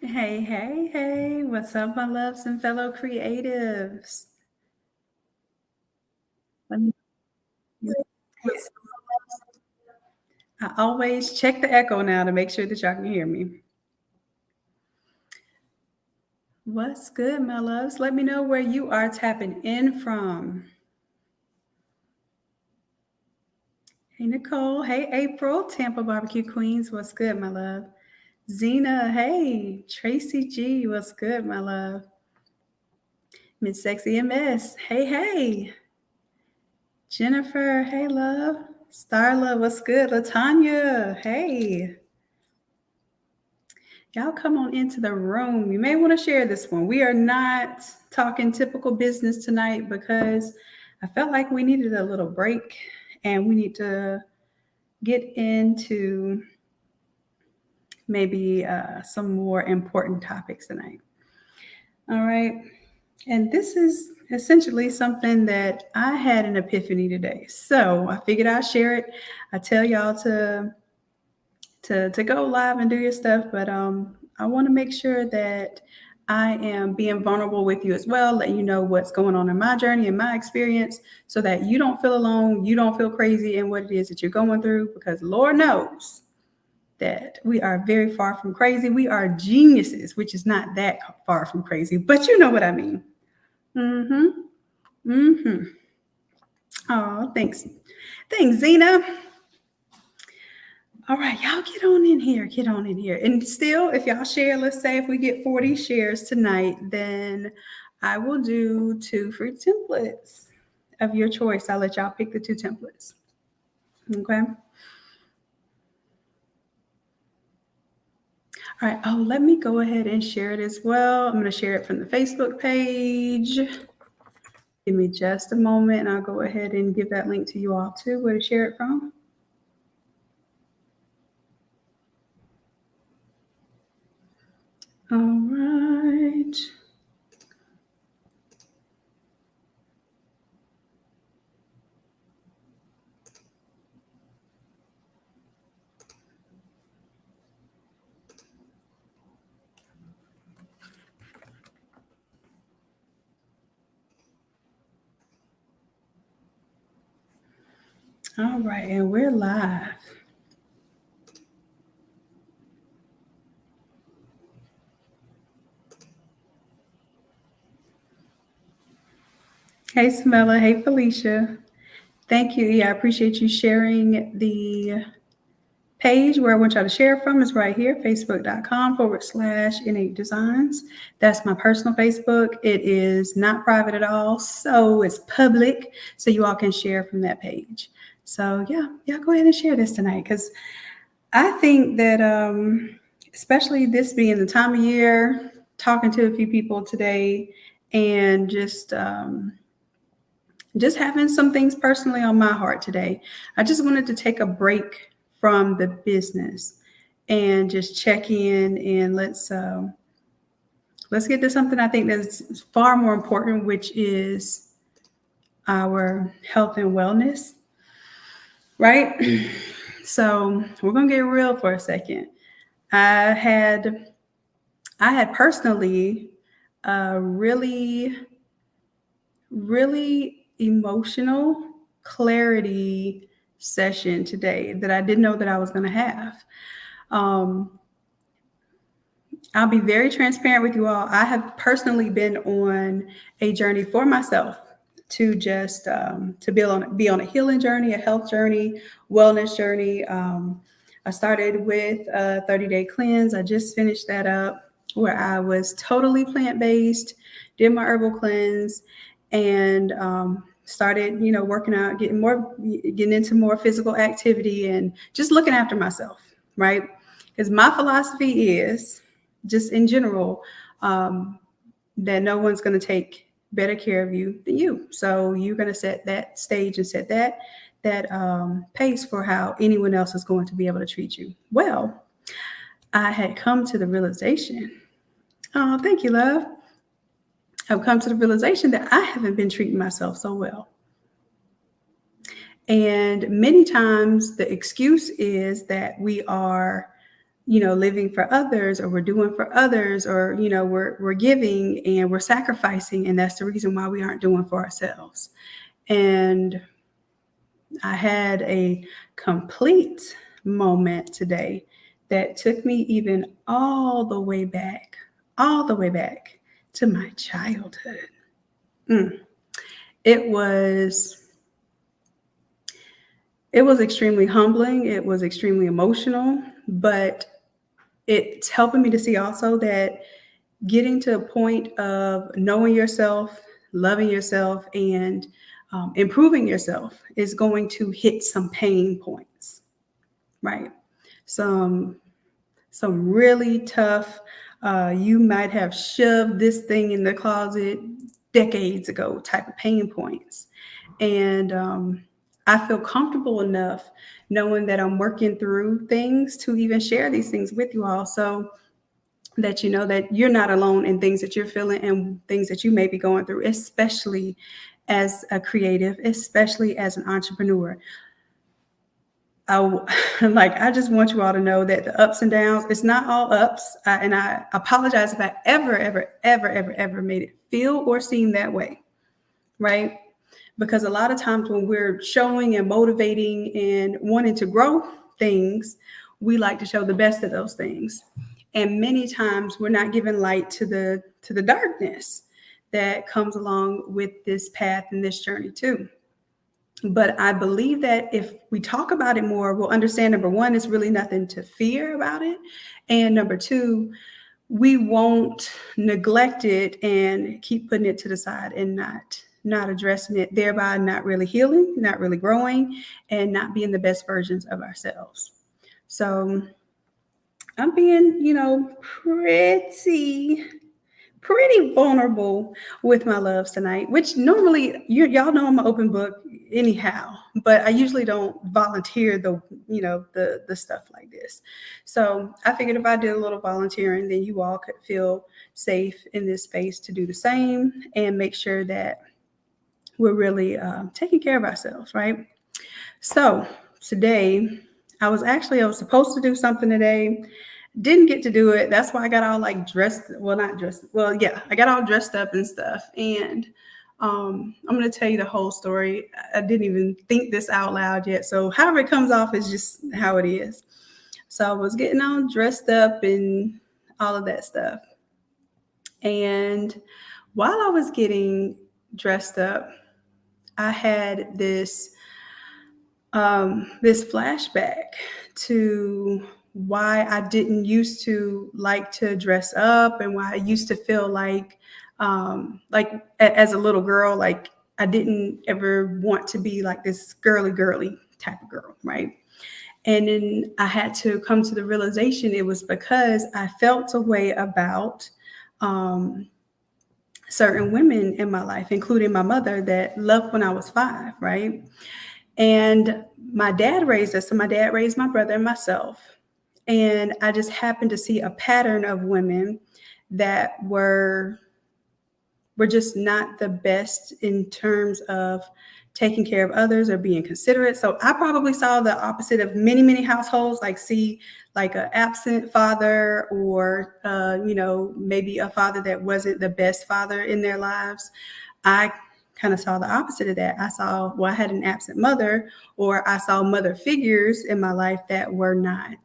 Hey, hey, hey, what's up, my loves and fellow creatives? Let me, I always check the echo now to make sure that y'all can hear me. What's good, my loves? Let me know where you are tapping in from. Hey, Nicole. Hey, April. Tampa Barbecue Queens. What's good, my love? Zena. Hey, Tracy G. What's good, my love? Miss Sexy MS. Hey, hey. Jennifer. Hey, love. Starla. What's good? Latanya. Hey. Y'all come on into the room. You may want to share this one. We are not talking typical business tonight because I felt like we needed a little break and we need to get into maybe some more important topics tonight. All right. And this is essentially something that I had an epiphany today. So I figured I'd share it. I tell y'all to go live and do your stuff, but I want to make sure that I am being vulnerable with you as well, let you know what's going on in my journey and my experience so that you don't feel alone, you don't feel crazy in what it is that you're going through, because Lord knows that we are very far from crazy. We are geniuses, which is not that far from crazy, but you know what I mean. Mm-hmm. Mm-hmm. Oh, thanks. Thanks, Zena. All right, y'all get on in here. Get on in here. And still, if y'all share, let's say if we get 40 shares tonight, then I will do 2 free templates of your choice. I'll let y'all pick the 2 templates. Okay. All right. Oh, let me go ahead and share it as well. I'm going to share it from the Facebook page. Give me just a moment and I'll go ahead and give that link to you all too, where to share it from. All right. All right, and we're live. Hey, Samela. Hey, Felicia. Thank you. Yeah, I appreciate you sharing the page where I want y'all to share from is right here, facebook.com/innate designs. That's my personal Facebook. It is not private at all, so it's public, so you all can share from that page. So yeah, go ahead and share this tonight, because I think that especially this being the time of year, talking to a few people today, and just having some things personally on my heart today. I just wanted to take a break from the business and just check in, and let's get to something I think that's far more important, which is our health and wellness, right? So we're gonna get real for a second. I had personally a really emotional clarity session today that I didn't know that I was going to have. Um, I'll be very transparent with you all. I have personally been on a journey for myself to just to be on a healing journey, a health journey, wellness journey. I started with a 30-day cleanse. I just finished that up, where I was totally plant-based, did my herbal cleanse, and started, working out, getting into more physical activity, and just looking after myself, right? Because my philosophy is, just in general, that no one's going to take better care of you than you. So you're going to set that stage and set that pace for how anyone else is going to be able to treat you. Well, I had come to the realization. Oh, thank you, love. I've come to the realization that I haven't been treating myself so well. And many times the excuse is that we are, living for others, or we're doing for others, or, we're giving and we're sacrificing. And that's the reason why we aren't doing for ourselves. And I had a complete moment today that took me even all the way back to my childhood. It was extremely humbling. It was extremely emotional, but it's helping me to see also that getting to a point of knowing yourself, loving yourself, and improving yourself is going to hit some pain points, right? Some really tough, you might have shoved this thing in the closet decades ago type of pain points. And I feel comfortable enough knowing that I'm working through things to even share these things with you all, so that you know that you're not alone in things that you're feeling and things that you may be going through, especially as a creative, especially as an entrepreneur. I just want you all to know that the ups and downs, it's not all ups. And I apologize if I ever made it feel or seem that way, right? Because a lot of times when we're showing and motivating and wanting to grow things, we like to show the best of those things. And many times we're not giving light to the darkness that comes along with this path and this journey too. But I believe that if we talk about it more, we'll understand, number one, it's really nothing to fear about it. And number two, we won't neglect it and keep putting it to the side and not addressing it, thereby not really healing, not really growing, and not being the best versions of ourselves. So I'm being, pretty vulnerable with my loves tonight, which normally y'all know I'm an open book anyhow, but I usually don't volunteer the stuff like this. So I figured if I did a little volunteering, then you all could feel safe in this space to do the same and make sure that we're really taking care of ourselves, right? So today, I was supposed to do something today. Didn't get to do it. That's why I got all like dressed. Well, not dressed. Well, yeah, I got all dressed up and stuff. And I'm going to tell you the whole story. I didn't even think this out loud yet. So however it comes off is just how it is. So I was getting all dressed up and all of that stuff. And while I was getting dressed up, I had this flashback to why I didn't used to like to dress up, and why I used to feel like as a little girl, like I didn't ever want to be like this girly type of girl, right? And then I had to come to the realization it was because I felt a way about certain women in my life, including my mother that left when I was 5, right? And my dad raised us. So my dad raised my brother and myself. And I just happened to see a pattern of women that were just not the best in terms of taking care of others or being considerate. So I probably saw the opposite of many, many households, see like an absent father, or, maybe a father that wasn't the best father in their lives. I kind of saw the opposite of that. I had an absent mother, or I saw mother figures in my life that were not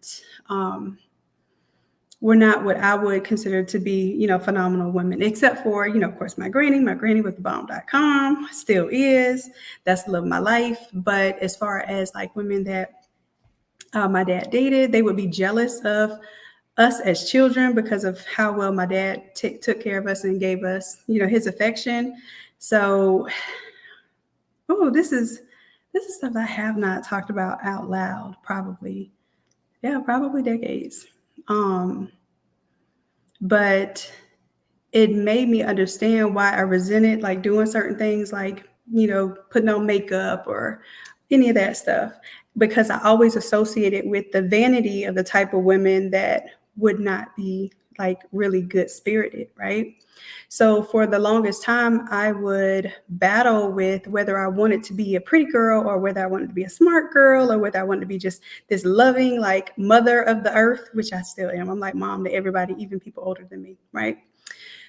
what I would consider to be, phenomenal women, except for, of course, my granny. My granny was the bomb.com, still is. That's the love of my life. But as far as like women that my dad dated, they would be jealous of us as children because of how well my dad took care of us and gave us, his affection. So, this is stuff I have not talked about out loud, probably decades. But it made me understand why I resented like doing certain things, like, putting on makeup or any of that stuff, because I always associated with the vanity of the type of women that would not be like really good spirited, right? So for the longest time, I would battle with whether I wanted to be a pretty girl or whether I wanted to be a smart girl or whether I wanted to be just this loving, like mother of the earth, which I still am. I'm like mom to everybody, even people older than me, right?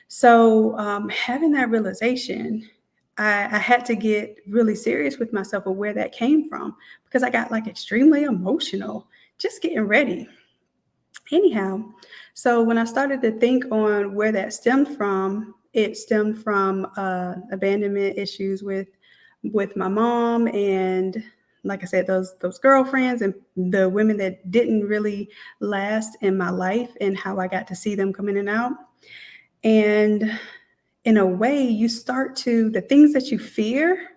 So having that realization, I had to get really serious with myself of where that came from because I got like extremely emotional just getting ready. Anyhow, so when I started to think on where that stemmed from, it stemmed from abandonment issues with my mom, and like I said, those girlfriends and the women that didn't really last in my life, and how I got to see them come in and out. And in a way, you start to, the things that you fear,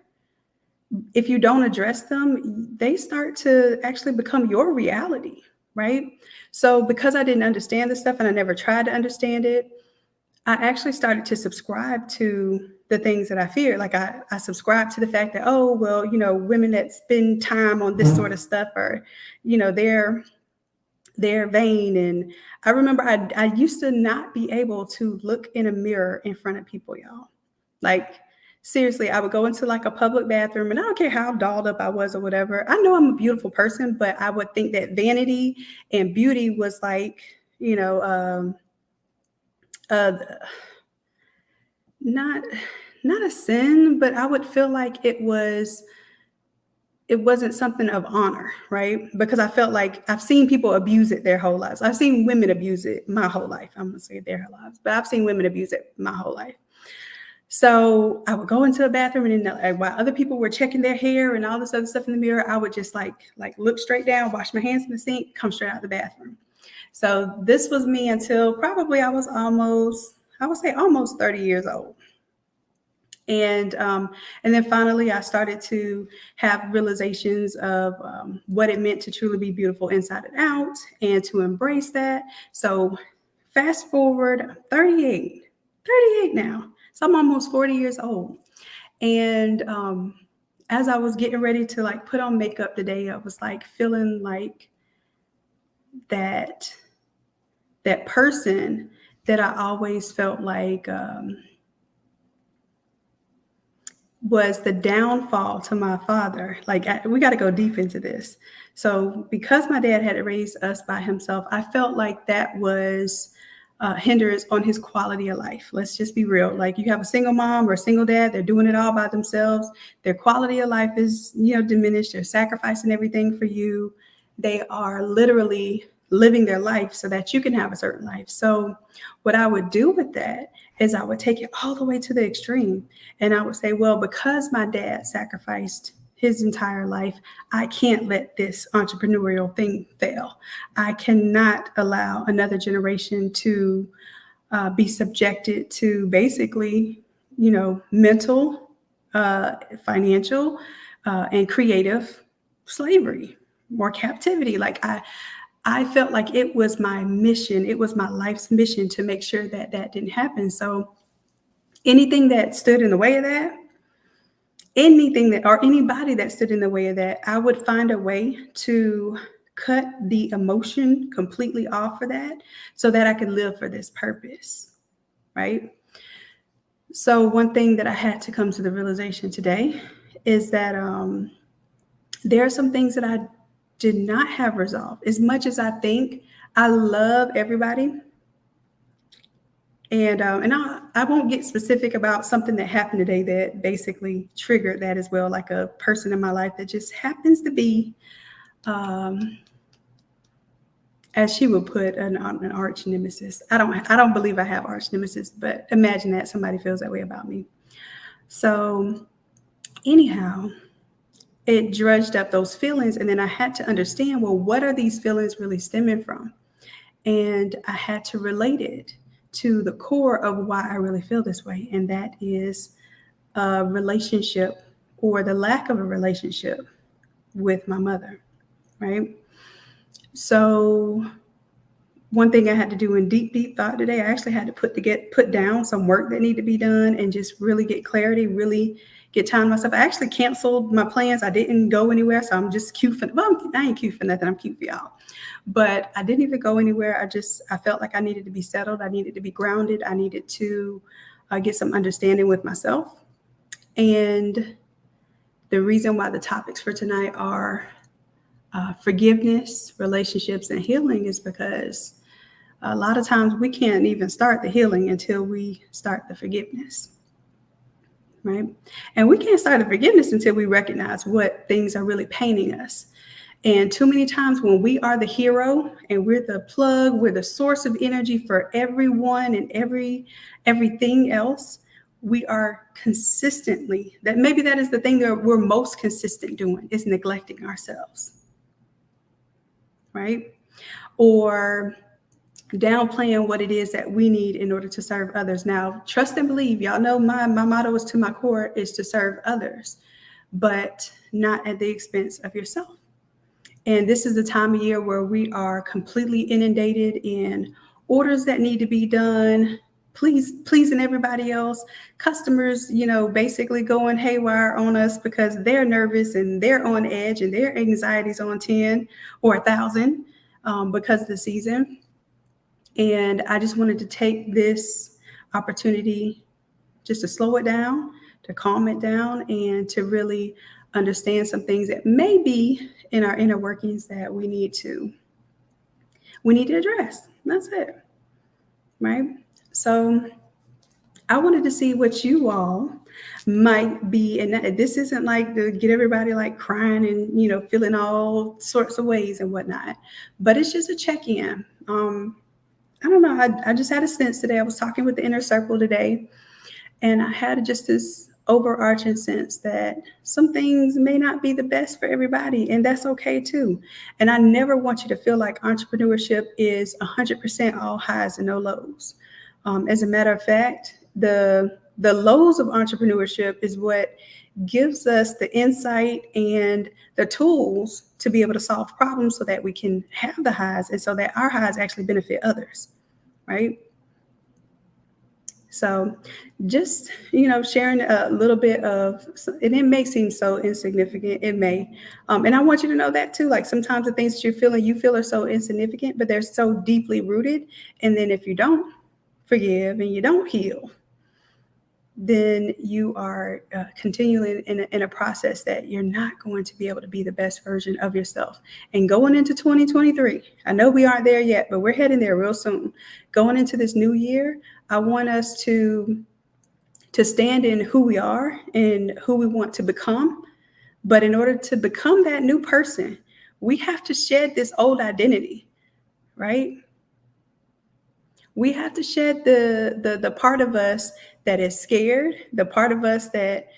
if you don't address them, they start to actually become your reality, right? So because I didn't understand this stuff and I never tried to understand it, I actually started to subscribe to the things that I fear. Like I subscribed to the fact that, oh, well, women that spend time on this sort of stuff are, they're vain. And I remember I used to not be able to look in a mirror in front of people, y'all. Like, seriously, I would go into like a public bathroom and I don't care how dolled up I was or whatever. I know I'm a beautiful person, but I would think that vanity and beauty was like, uh, not not a sin, but I would feel like it wasn't something of honor, right? Because I felt like I've seen people abuse it their whole lives. I've seen women abuse it my whole life. I'm gonna say their whole lives, but I've seen women abuse it my whole life. So I would go into a bathroom and then while other people were checking their hair and all this other stuff in the mirror, I would just like look straight down, wash my hands in the sink, come straight out the bathroom. So this was me until probably I was I would say almost 30 years old. And then finally, I started to have realizations of what it meant to truly be beautiful inside and out, and to embrace that. So fast forward, I'm 38 now. So I'm almost 40 years old. And as I was getting ready to like put on makeup today, I was like feeling like that person that I always felt like was the downfall to my father. Like we got to go deep into this. So because my dad had to raise us by himself, I felt like that was hinders on his quality of life. Let's just be real. Like you have a single mom or a single dad, they're doing it all by themselves. Their quality of life is, diminished. They're sacrificing everything for you. They are literally living their life so that you can have a certain life. So what I would do with that is I would take it all the way to the extreme. And I would say, well, because my dad sacrificed his entire life, I can't let this entrepreneurial thing fail. I cannot allow another generation to be subjected to basically, mental, financial, and creative slavery or captivity. Like I felt like it was my mission. It was my life's mission to make sure that that didn't happen. So anything that stood in the way of that, or anybody that stood in the way of that, I would find a way to cut the emotion completely off for that so that I could live for this purpose, right? So one thing that I had to come to the realization today is that there are some things that I did not have resolved. As much as I think I love everybody, and I won't get specific about something that happened today that basically triggered that as well, like a person in my life that just happens to be, as she would put, an arch nemesis. I don't believe I have arch nemesis, but imagine that somebody feels that way about me. So anyhow, it drudged up those feelings, and then I had to understand, well, what are these feelings really stemming from? And I had to relate it to the core of why I really feel this way, and that is a relationship, or the lack of a relationship, with my mother, right? So one thing I had to do in deep thought today, I actually had to put down some work that needed to be done and just really get clarity, really get time to myself. I actually canceled my plans. I didn't go anywhere. So I'm just cute for, well, I ain't cute for nothing. I'm cute for y'all. But I didn't even go anywhere. I felt like I needed to be settled. I needed to be grounded. I needed to get some understanding with myself. And the reason why the topics for tonight are forgiveness, relationships, and healing is because a lot of times we can't even start the healing until we start the forgiveness, right? And we can't start the forgiveness until we recognize what things are really paining us. And too many times when we are the hero and we're the plug, we're the source of energy for everyone and everything else, we are consistently, that is the thing that we're most consistent doing, is neglecting ourselves, right? Or downplaying what it is that we need in order to serve others. Now, trust and believe, y'all know my motto is to my core is to serve others, but not at the expense of yourself. And this is the time of year where we are completely inundated in orders that need to be done, pleasing everybody else, customers, basically going haywire on us because they're nervous and they're on edge and their anxiety's on 10 or 1,000 because of the season. And I just wanted to take this opportunity just to slow it down, to calm it down, and to really understand some things that may be in our inner workings that we need to address. That's it, right? So I wanted to see what you all might be, and this isn't like to get everybody like crying and feeling all sorts of ways and whatnot, but it's just a check-in. I don't know. I just had a sense today. I was talking with the inner circle today, and I had just this overarching sense that some things may not be the best for everybody, and that's okay too. And I never want you to feel like entrepreneurship is 100% all highs and no lows. As a matter of fact, the lows of entrepreneurship is what gives us the insight and the tools to be able to solve problems so that we can have the highs and so that our highs actually benefit others, right? So just, sharing a little bit of, and it may seem so insignificant, it may. And I want you to know that too, like sometimes the things that you feel are so insignificant, but they're so deeply rooted. And then if you don't forgive and you don't heal, then you are continuing in a process that you're not going to be able to be the best version of yourself. And going into 2023, I know we aren't there yet, but we're heading there real soon. Going into this new year, I want us to stand in who we are and who we want to become. But in order to become that new person, we have to shed this old identity, right? We have to shed the part of us that is scared, the part of us that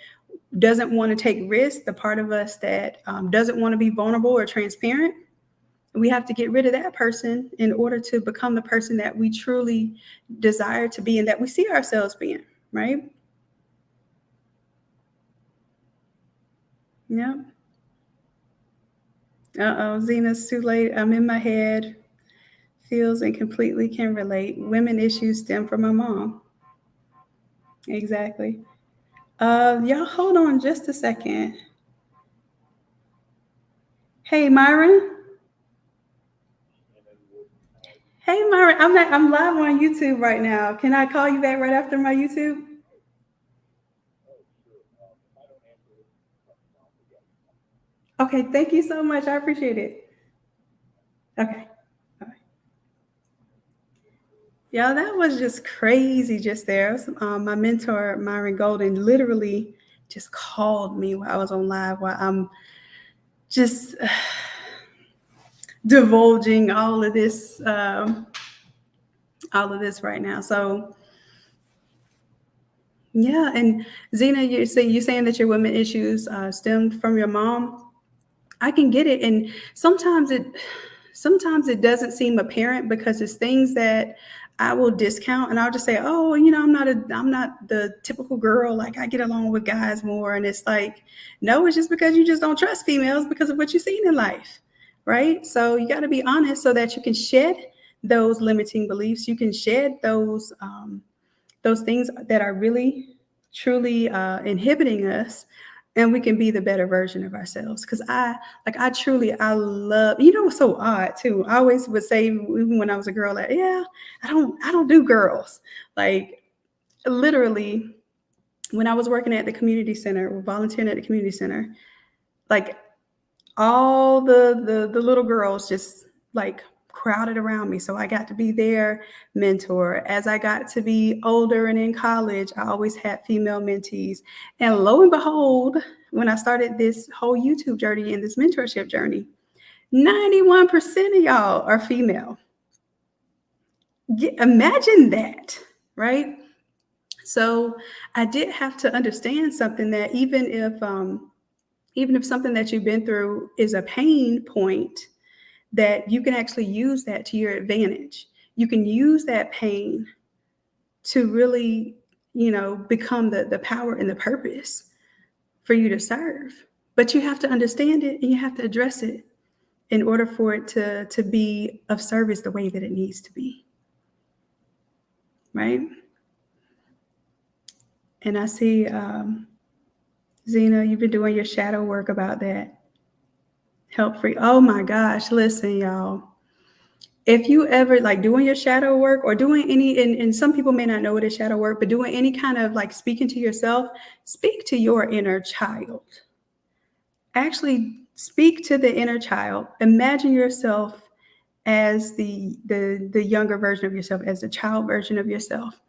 doesn't want to take risks, the part of us that doesn't want to be vulnerable or transparent. We have to get rid of that person in order to become the person that we truly desire to be and that we see ourselves being, right? Yeah. Zena's too late. I'm in my head. Feels and completely can relate. Women issues stem from my mom. Exactly. Y'all hold on just a second. Hey, Myron. Hey, Myron. I'm live on YouTube right now. Can I call you back right after my YouTube? Okay, thank you so much. I appreciate it. Okay. Yeah, that was just crazy just there. My mentor, Myron Golden, literally just called me while I was on live, while I'm just divulging all of this right now. So yeah, and Zena, you're saying that your women issues stemmed from your mom. I can get it, and sometimes it doesn't seem apparent because it's things that I will discount, and I'll just say, oh, I'm not the typical girl. Like I get along with guys more, and it's like, no, it's just because you just don't trust females because of what you've seen in life, right? So you got to be honest so that you can shed those limiting beliefs. You can shed those things that are really truly inhibiting us, and we can be the better version of ourselves. Because I love, what's so odd too. I always would say, even when I was a girl, that yeah, I don't do girls. Like literally, when I was working at the community center or volunteering at the community center, like all the little girls just like crowded around me. So I got to be their mentor. As I got to be older and in college, I always had female mentees. And lo and behold, when I started this whole YouTube journey and this mentorship journey, 91% of y'all are female. Imagine that, right? So I did have to understand something, that even if something that you've been through is a pain point, that you can actually use that to your advantage. You can use that pain to really, become the power and the purpose for you to serve. But you have to understand it and you have to address it in order for it to be of service the way that it needs to be. Right? And I see, Zena, you've been doing your shadow work about that. Help free. Oh my gosh, listen, y'all. If you ever like doing your shadow work or doing any, and some people may not know what is shadow work, but doing any kind of like speaking to yourself, speak to your inner child. Actually speak to the inner child. Imagine yourself as the younger version of yourself, as the child version of yourself.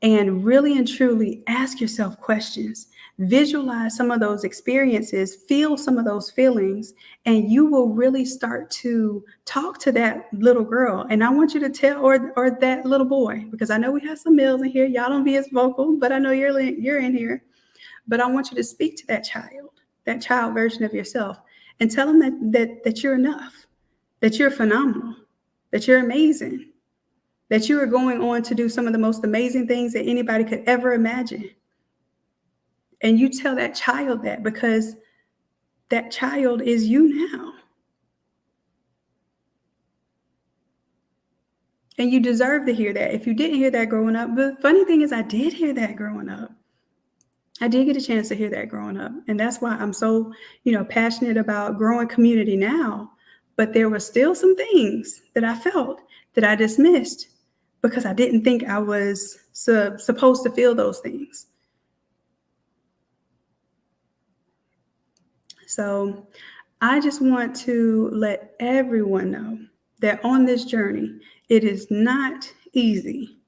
And really and truly ask yourself questions. Visualize some of those experiences, feel some of those feelings, and you will really start to talk to that little girl. And I want you to tell, or that little boy, because I know we have some males in here. Y'all don't be as vocal, but I know you're in here. But I want you to speak to that child version of yourself, and tell them that you're enough, that you're phenomenal, that you're amazing, that you are going on to do some of the most amazing things that anybody could ever imagine. And you tell that child that, because that child is you now. And you deserve to hear that. If you didn't hear that growing up, the funny thing is I did hear that growing up. I did get a chance to hear that growing up. And that's why I'm so, passionate about growing community now. But there were still some things that I felt that I dismissed because I didn't think I was supposed to feel those things. So I just want to let everyone know that on this journey, it is not easy.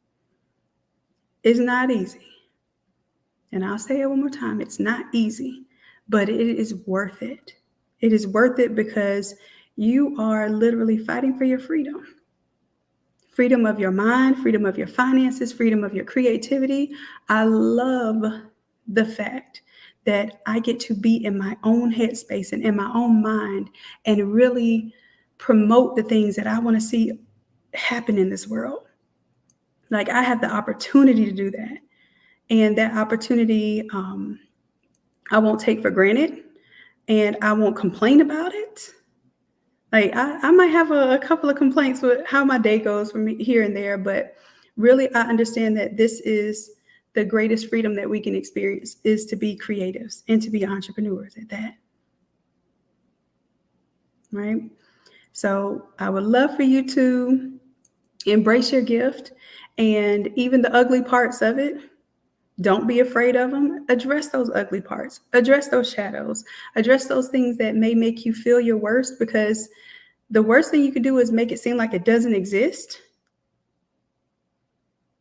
It's not easy. And I'll say it one more time. It's not easy, but it is worth it. It is worth it because you are literally fighting for your freedom. Freedom of your mind, freedom of your finances, freedom of your creativity. I love the fact that I get to be in my own headspace and in my own mind and really promote the things that I want to see happen in this world. Like I have the opportunity to do that. And that opportunity, I won't take for granted, and I won't complain about it. Like I might have a couple of complaints with how my day goes from here and there, but really I understand that this is the greatest freedom that we can experience, is to be creatives and to be entrepreneurs at that. Right? So I would love for you to embrace your gift, and even the ugly parts of it. Don't be afraid of them. Address those ugly parts. Address those shadows. Address those things that may make you feel your worst, because the worst thing you can do is make it seem like it doesn't exist.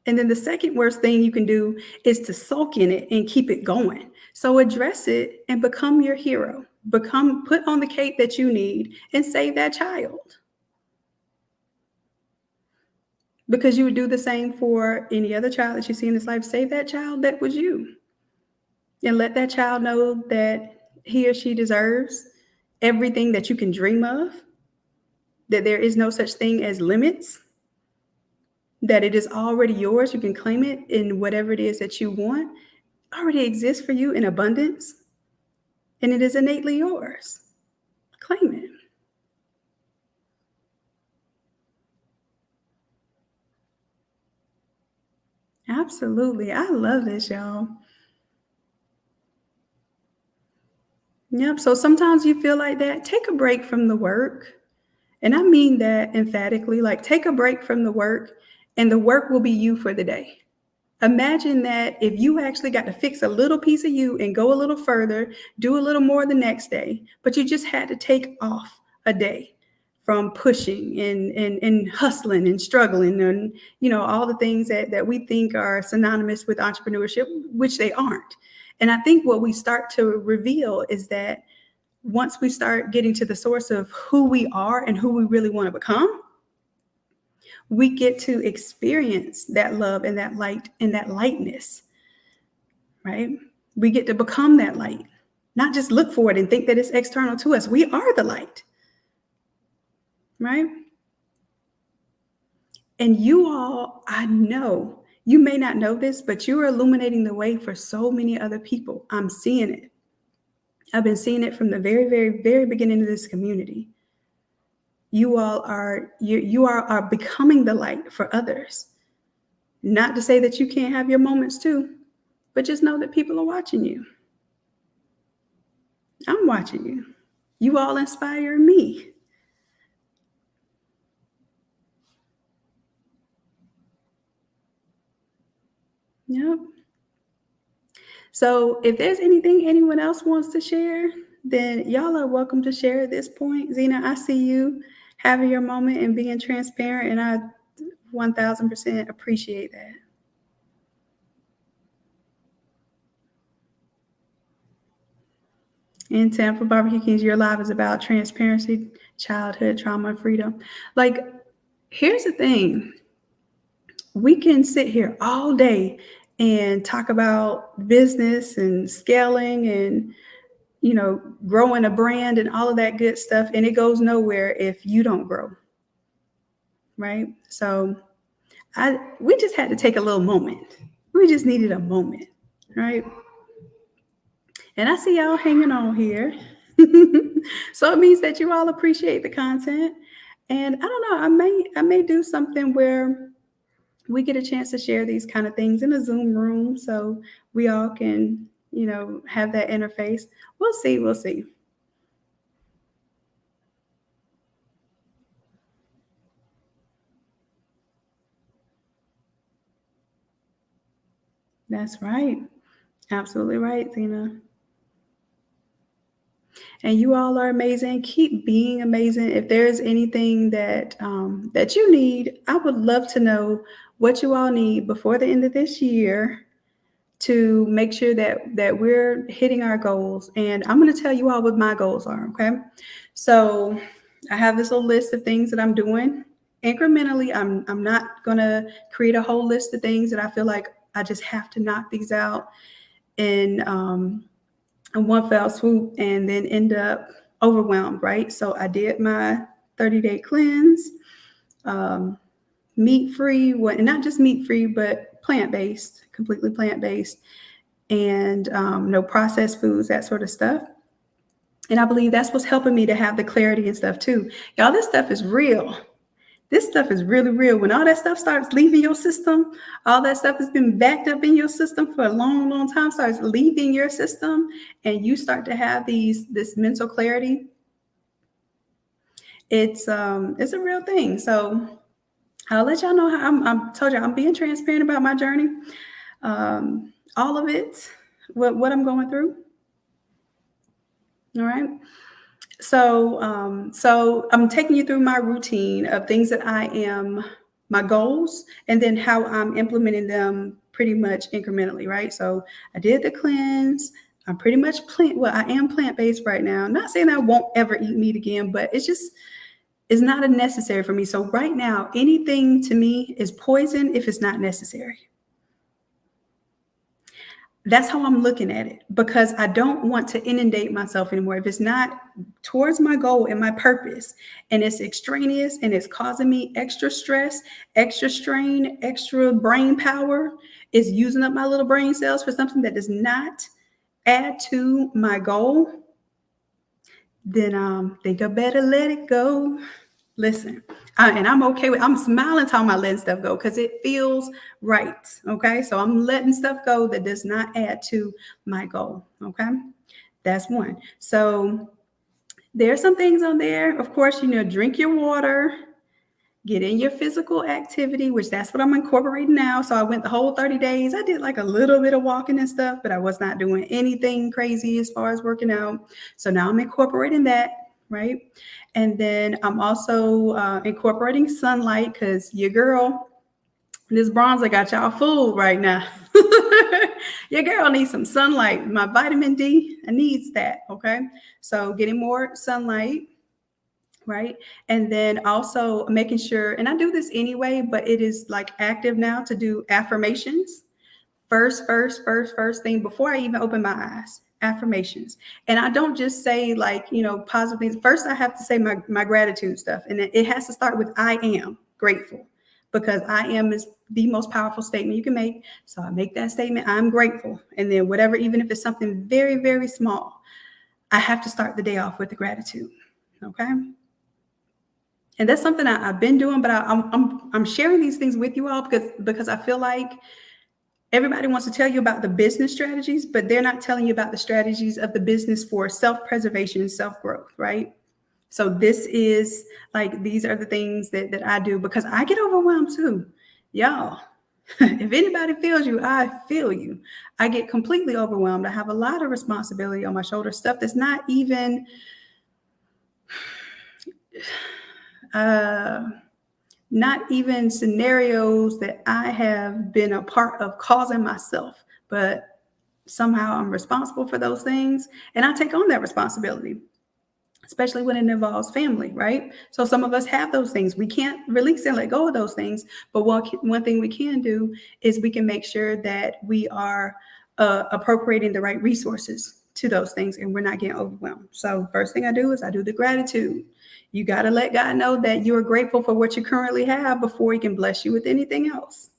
And then the second worst thing you can do is to sulk in it and keep it going. So address it and become your hero. Put on the cape that you need and save that child. Because you would do the same for any other child that you see in this life. Save that child that was you. And let that child know that he or she deserves everything that you can dream of, that there is no such thing as limits, that it is already yours. You can claim it in whatever it is that you want. It already exists for you in abundance, and it is innately yours. Claim it. Absolutely. I love this, y'all. Yep. So sometimes you feel like that. Take a break from the work. And I mean that emphatically. Like, take a break from the work, and the work will be you for the day. Imagine that if you actually got to fix a little piece of you and go a little further, do a little more the next day, but you just had to take off a day from pushing and hustling and struggling and all the things that we think are synonymous with entrepreneurship, which they aren't. And I think what we start to reveal is that once we start getting to the source of who we are and who we really want to become, we get to experience that love and that light and that lightness, right? We get to become that light, not just look for it and think that it's external to us. We are the light, right? And you all, I know, you may not know this, but you are illuminating the way for so many other people. I'm seeing it. I've been seeing it from the very, very, very beginning of this community. You all are are becoming the light for others. Not to say that you can't have your moments too, but just know that people are watching you. I'm watching you. You all inspire me. Yep. So if there's anything anyone else wants to share, then y'all are welcome to share at this point. Zena, I see you having your moment and being transparent, and I 1000% appreciate that. In Tampa, Barbecue Kings, your live is about transparency, childhood trauma, and freedom. Like, here's the thing. We can sit here all day and talk about business and scaling and growing a brand and all of that good stuff, and it goes nowhere if you don't grow, right? So we just had to take a little moment. We just needed a moment, right? And I see y'all hanging on here. So it means that you all appreciate the content. And I don't know, I may do something where we get a chance to share these kind of things in a Zoom room so we all can, have that interface. We'll see. We'll see. That's right. Absolutely right, Zena. And you all are amazing. Keep being amazing. If there's anything that you need, I would love to know what you all need before the end of this year to make sure that we're hitting our goals. And I'm going to tell you all what my goals are. Okay, so I have this little list of things that I'm doing incrementally. I'm not going to create a whole list of things that I feel like I just have to knock these out in one fell swoop and then end up overwhelmed, right? So I did my 30-day cleanse, meat-free, and not just meat-free, but plant-based, completely plant-based, and no processed foods, that sort of stuff. And I believe that's what's helping me to have the clarity and stuff too. Y'all, this stuff is real. This stuff is really real. When all that stuff starts leaving your system, all that stuff has been backed up in your system for a long, long time, starts leaving your system, and you start to have this mental clarity. It's a real thing. So I'll let y'all know how I'm told you I'm being transparent about my journey, all of it, what I'm going through. All right. So I'm taking you through my routine of things that my goals, and then how I'm implementing them pretty much incrementally, right? So I did the cleanse. I'm pretty much I am plant-based right now. I'm not saying I won't ever eat meat again, but it's not a necessary for me. So right now, anything to me is poison if it's not necessary. That's how I'm looking at it, because I don't want to inundate myself anymore. If it's not towards my goal and my purpose, and it's extraneous and it's causing me extra stress, extra strain, extra brain power, is using up my little brain cells for something that does not add to my goal, then think I better let it go. Listen, and I'm okay I'm smiling talking about letting stuff go because it feels right. Okay. So I'm letting stuff go that does not add to my goal. Okay. That's one. So there's some things on there. Of course, drink your water, get in your physical activity, which that's what I'm incorporating now. So I went the whole 30 days. I did like a little bit of walking and stuff, but I was not doing anything crazy as far as working out. So now I'm incorporating that, right? And then I'm also incorporating sunlight because your girl, this bronzer got y'all fooled right now. Your girl needs some sunlight. My vitamin D, I needs that, okay? So getting more sunlight, right? And then also making sure, and I do this anyway, but it is like active now to do affirmations. First thing before I even open my eyes, affirmations. And I don't just say like, positive things. First, I have to say my gratitude stuff. And it has to start with I am grateful, because I am is the most powerful statement you can make. So I make that statement, I'm grateful. And then whatever, even if it's something very, very small, I have to start the day off with the gratitude. Okay. And that's something I've been doing, but I'm sharing these things with you all because I feel like everybody wants to tell you about the business strategies, but they're not telling you about the strategies of the business for self-preservation and self-growth, right? So this is like, these are the things that I do because I get overwhelmed too. Y'all, if anybody feels you, I feel you. I get completely overwhelmed. I have a lot of responsibility on my shoulders, stuff that's not even scenarios that I have been a part of causing myself, but somehow I'm responsible for those things. And I take on that responsibility, especially when it involves family, right? So some of us have those things. We can't release and let go of those things. But one thing we can do is we can make sure that we are appropriating the right resources to those things and we're not getting overwhelmed. So first thing I do is I do the gratitude. You got to let God know that you are grateful for what you currently have before he can bless you with anything else.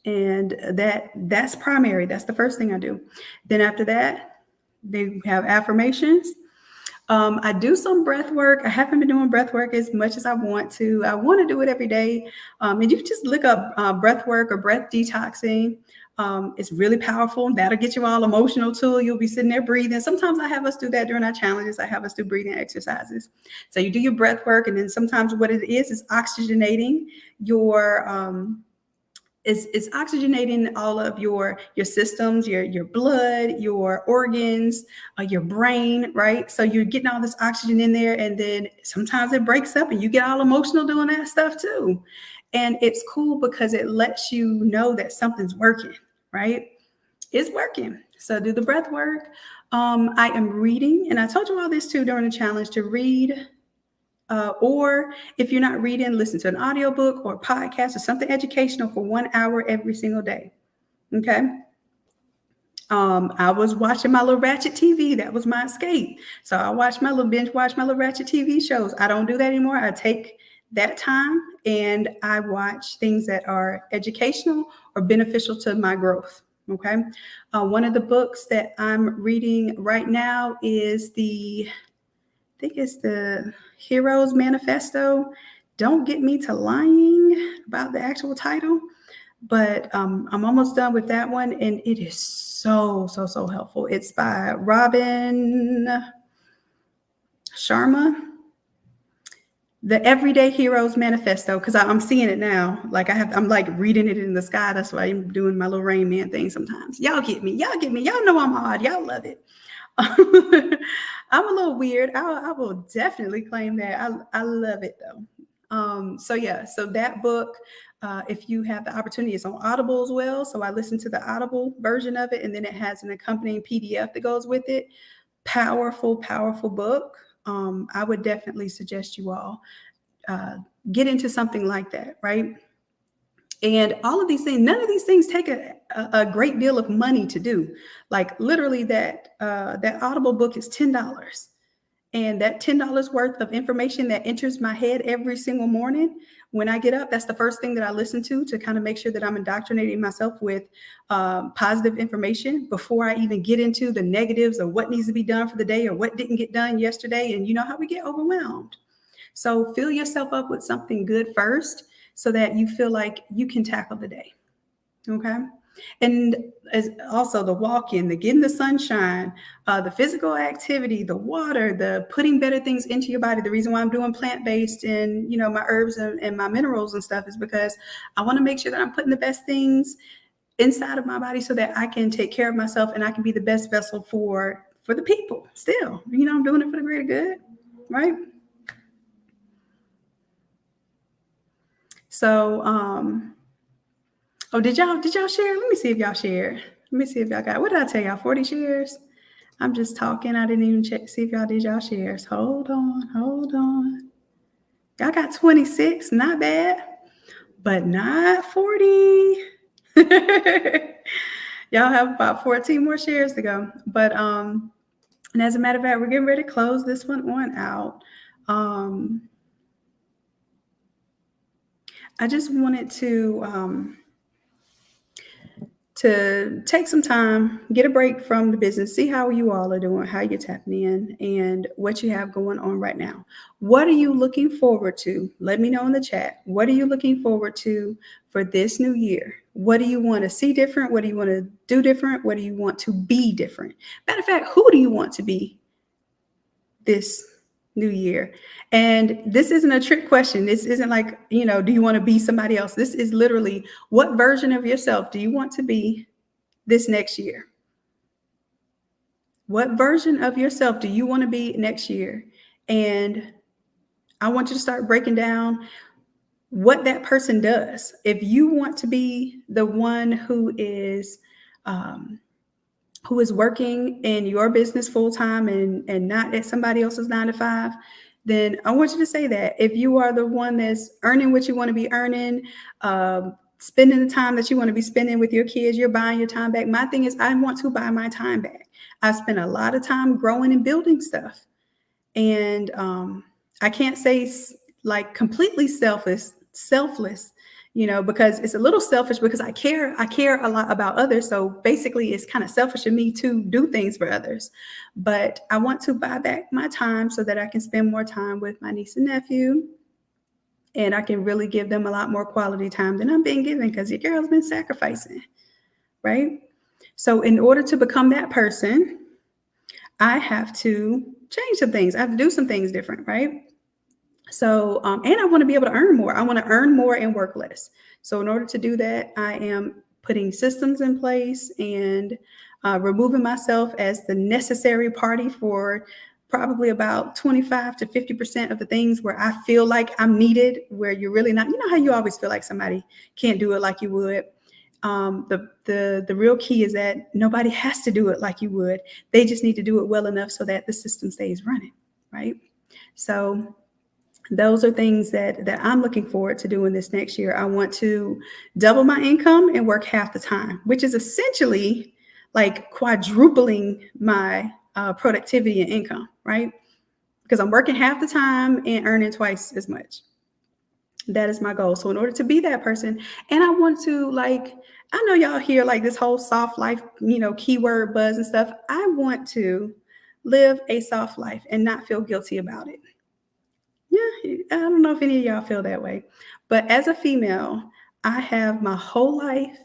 And that's primary. That's the first thing I do. Then after that, they have affirmations. I do some breath work. I haven't been doing breath work as much as I want to. I want to do it every day. And you can just look up breath work or breath detoxing. It's really powerful. That'll get you all emotional too. You'll be sitting there breathing. Sometimes I have us do that during our challenges. I have us do breathing exercises. So you do your breath work, and then sometimes what it is oxygenating your it's oxygenating all of your systems, your blood, your organs, your brain, right? So you're getting all this oxygen in there, and then sometimes it breaks up and you get all emotional doing that stuff too. And it's cool because it lets you know that something's working, right? It's working. So do the breath work. I am reading, and I told you all this too during the challenge, to read. Or if you're not reading, listen to an audiobook or a podcast or something educational for 1 hour every single day. Okay. I was watching my little Ratchet TV. That was my escape. So I watch my little Ratchet TV shows. I don't do that anymore. I take that time and I watch things that are educational or beneficial to my growth. Okay. One of the books that I'm reading right now is I think it's the Hero's Manifesto. Don't get me to lying about the actual title, but I'm almost done with that one, and it is so helpful. It's by Robin Sharma, the Everyday Heroes Manifesto, because I'm seeing it now. Like I'm like reading it in the sky. That's why I'm doing my little Rain Man thing sometimes. Y'all get me. Y'all know I'm hard. Y'all love it. I'm a little weird. I will definitely claim that. I love it though. So that book, if you have the opportunity, it's on Audible as well. So I listened to the Audible version of it, and then it has an accompanying PDF that goes with it. Powerful book. I would definitely suggest you all get into something like that, right? And all of these things, none of these things take a great deal of money to do. Like literally that Audible book is $10. And that $10 worth of information that enters my head every single morning when I get up, that's the first thing that I listen to kind of make sure that I'm indoctrinating myself with positive information before I even get into the negatives of what needs to be done for the day or what didn't get done yesterday. And you know how we get overwhelmed. So fill yourself up with something good first so that you feel like you can tackle the day. Okay. And as also the walking, the getting the sunshine, the physical activity, the water, the putting better things into your body. The reason why I'm doing plant-based and, my herbs and my minerals and stuff is because I want to make sure that I'm putting the best things inside of my body so that I can take care of myself and I can be the best vessel for the people still. I'm doing it for the greater good, right? So, oh, did y'all share? Let me see if y'all shared. Let me see if y'all got, what did I tell y'all? 40 shares? I'm just talking. I didn't even check, see if y'all did y'all shares. Hold on. Y'all got 26, not bad, but not 40. Y'all have about 14 more shares to go. But and as a matter of fact, we're getting ready to close this one out. I just wanted to take some time, get a break from the business, see how you all are doing, how you're tapping in, and what you have going on right now. What are you looking forward to? Let me know in the chat. What are you looking forward to for this new year? What do you want to see different? What do you want to do different? What do you want to be different? Matter of fact, who do you want to be this new year? And this isn't a trick question. This isn't like, do you want to be somebody else? This is literally, what version of yourself do you want to be this next year? What version of yourself do you want to be next year? And I want you to start breaking down what that person does. If you want to be the one who is working in your business full time and not at somebody else's 9 to 5, then I want you to say that. If you are the one that's earning what you want to be earning, spending the time that you want to be spending with your kids, you're buying your time back. My thing is, I want to buy my time back. I spent a lot of time growing and building stuff. And I can't say like completely selfless, because it's a little selfish because I care a lot about others. So basically it's kind of selfish of me to do things for others. But I want to buy back my time so that I can spend more time with my niece and nephew. And I can really give them a lot more quality time than I'm being given because your girl's been sacrificing, right? So in order to become that person, I have to change some things. I have to do some things different, right? So, and I want to be able to earn more. I want to earn more and work less. So in order to do that, I am putting systems in place and removing myself as the necessary party for probably about 25 to 50% of the things where I feel like I'm needed, where you're really not. You know how you always feel like somebody can't do it like you would. The real key is that nobody has to do it like you would. They just need to do it well enough so that the system stays running, right? So those are things that I'm looking forward to doing this next year. I want to double my income and work half the time, which is essentially like quadrupling my productivity and income, right? Because I'm working half the time and earning twice as much. That is my goal. So in order to be that person, and I want to I know y'all hear like this whole soft life, keyword buzz and stuff. I want to live a soft life and not feel guilty about it. Yeah, I don't know if any of y'all feel that way, but as a female, I have my whole life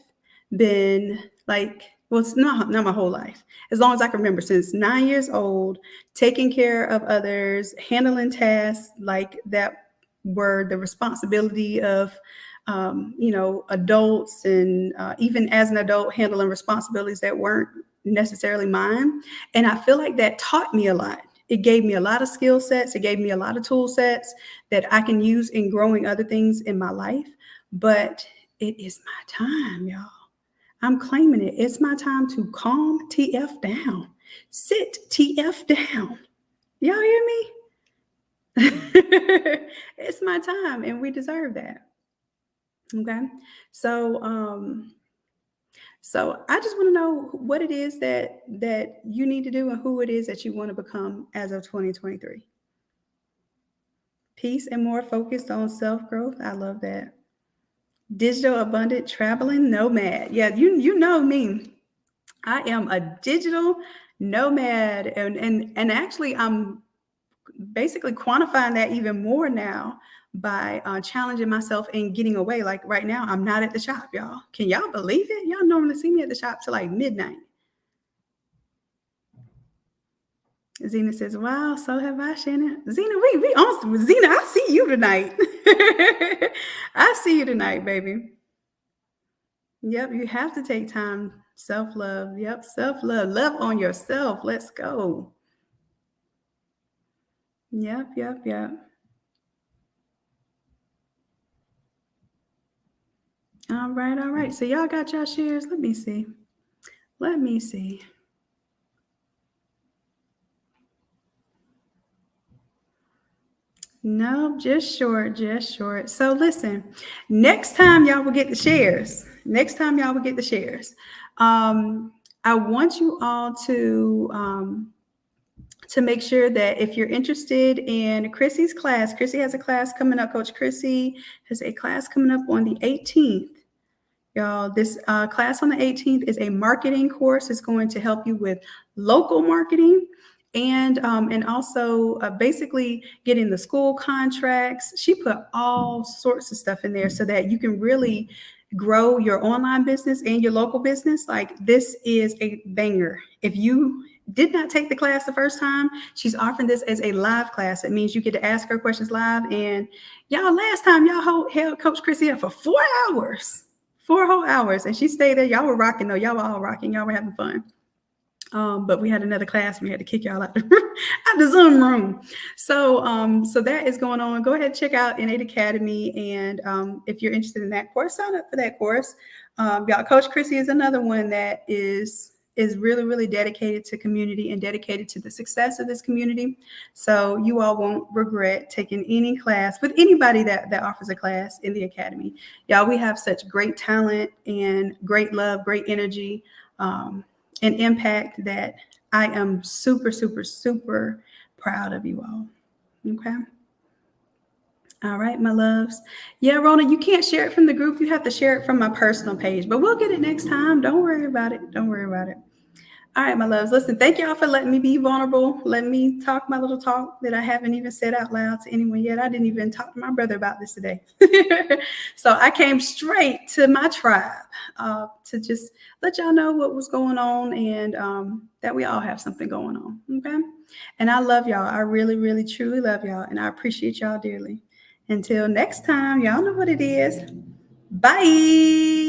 been well, it's not my whole life, as long as I can remember, since 9 years old, taking care of others, handling tasks like that were the responsibility of, adults, and even as an adult, handling responsibilities that weren't necessarily mine. And I feel like that taught me a lot. It gave me a lot of skill sets. It gave me a lot of tool sets that I can use in growing other things in my life. But it is my time, y'all. I'm claiming it. It's my time to calm TF down. Sit TF down. Y'all hear me? It's my time and we deserve that. Okay. So so I just want to know what it is that you need to do and who it is that you want to become as of 2023. Peace and more focused on self-growth. I love that. Digital abundant traveling nomad. Yeah, you know me. I am a digital nomad, and actually I'm basically quantifying that even more now by challenging myself and getting away. Like right now, I'm not at the shop, y'all. Can y'all believe it? Y'all normally see me at the shop till like midnight. Zena says, "Wow, so have I, Shannon." Zena, we on. Zena, I see you tonight. I see you tonight, baby. Yep, you have to take time. Self love. Yep, self love. Love on yourself. Let's go. Yep, yep, yep. All right, all right. So y'all got y'all shares. Let me see. Let me see. No, just short, just short. So listen, next time y'all will get the shares. Next time y'all will get the shares. Um, I want you all to make sure that if you're interested in Chrissy's class, Chrissy has a class coming up. Coach Chrissy has a class coming up on the 18th. Y'all, this class on the 18th is a marketing course. It's going to help you with local marketing and also basically getting the school contracts. She put all sorts of stuff in there so that you can really grow your online business and your local business. Like this is a banger. If you did not take the class the first time, she's offering this as a live class. It means you get to ask her questions live. And y'all, last time y'all held Coach Chrissy up for 4 hours. 4 whole hours, and she stayed there. Y'all were rocking though. Y'all were all rocking. Y'all were having fun. But we had another class. We had to kick y'all out the Zoom room. So that is going on. Go ahead, check out Innate Academy, and if you're interested in that course, sign up for that course. Y'all, Coach Chrissy is another one that is really, really dedicated to community and dedicated to the success of this community. So you all won't regret taking any class with anybody that offers a class in the academy. Y'all, we have such great talent and great love, great energy. An impact that I am super, super, super proud of you all. Okay. All right, my loves. Yeah, Rona, you can't share it from the group. You have to share it from my personal page, but we'll get it next time. Don't worry about it. Don't worry about it. All right, my loves. Listen, thank y'all for letting me be vulnerable. Let me talk my little talk that I haven't even said out loud to anyone yet. I didn't even talk to my brother about this today. So I came straight to my tribe to just let y'all know what was going on and that we all have something going on. Okay. And I love y'all. I really, really, truly love y'all. And I appreciate y'all dearly. Until next time, y'all know what it is. Bye.